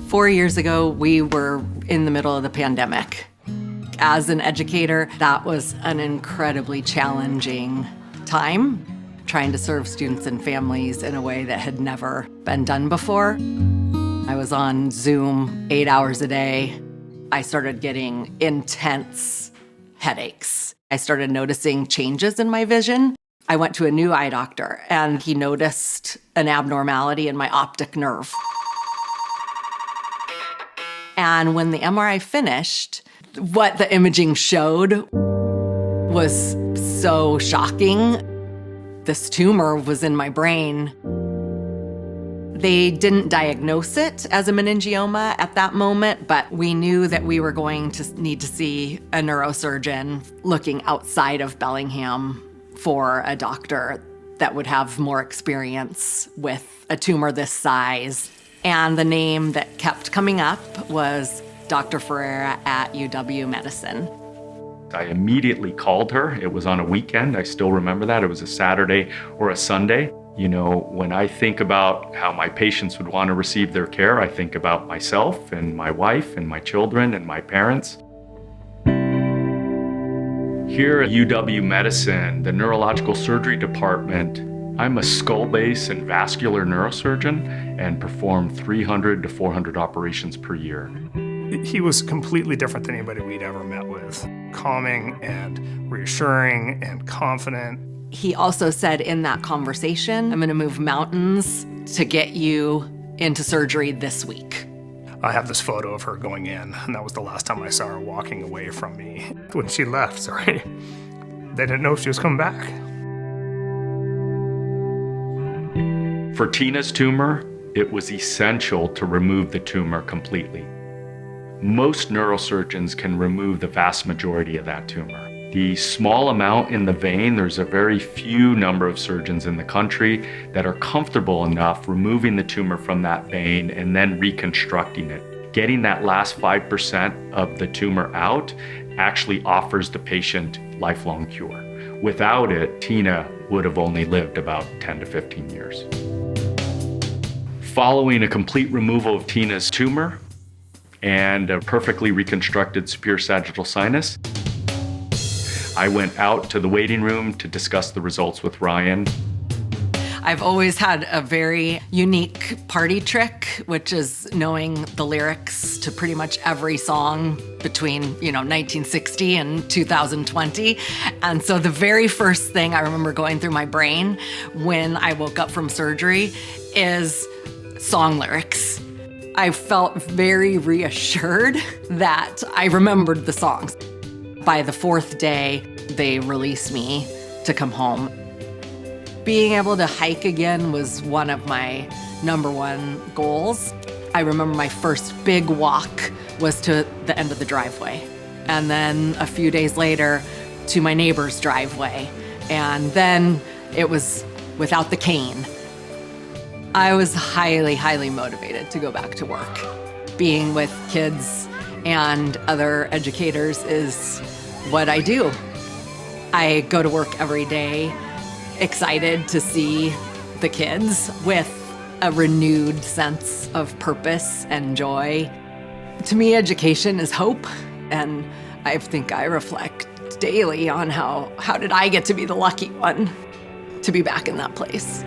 4 years ago, we were in the middle of the pandemic. As an educator, that was an incredibly challenging time, trying to serve students and families in a way that had never been done before. I was on Zoom 8 hours a day. I started getting intense headaches. I started noticing changes in my vision. I went to a new eye doctor, and he noticed an abnormality in my optic nerve. And when the MRI finished, what the imaging showed was so shocking. This tumor was in my brain. They didn't diagnose it as a meningioma at that moment, but we knew that we were going to need to see a neurosurgeon looking outside of Bellingham for a doctor that would have more experience with a tumor this size. And the name that kept coming up was Dr. Ferreira at UW Medicine. I immediately called her. It was on a weekend. I still remember that. It was a Saturday or a Sunday. You know, when I think about how my patients would want to receive their care, I think about myself and my wife and my children and my parents. Here at UW Medicine, the neurological surgery department, I'm a skull base and vascular neurosurgeon and perform 300 to 400 operations per year. He was completely different than anybody we'd ever met with. Calming and reassuring and confident. He also said in that conversation, I'm going to move mountains to get you into surgery this week. I have this photo of her going in, and that was the last time I saw her walking away from me. When she left, sorry, they didn't know if she was coming back. For Tina's tumor, it was essential to remove the tumor completely. Most neurosurgeons can remove the vast majority of that tumor. The small amount in the vein, there's a very few number of surgeons in the country that are comfortable enough removing the tumor from that vein and then reconstructing it. Getting that last 5% of the tumor out actually offers the patient lifelong cure. Without it, Tina would have only lived about 10 to 15 years. Following a complete removal of Tina's tumor and a perfectly reconstructed superior sagittal sinus, I went out to the waiting room to discuss the results with Ryan. I've always had a very unique party trick, which is knowing the lyrics to pretty much every song between, 1960 and 2020. And so the very first thing I remember going through my brain when I woke up from surgery is song lyrics. I felt very reassured that I remembered the songs. By the fourth day, they released me to come home. Being able to hike again was one of my number one goals. I remember my first big walk was to the end of the driveway. And then a few days later, to my neighbor's driveway. And then it was without the cane. I was highly, highly motivated to go back to work. Being with kids and other educators is what I do. I go to work every day excited to see the kids with a renewed sense of purpose and joy. To me, education is hope, and I think I reflect daily on how did I get to be the lucky one to be back in that place.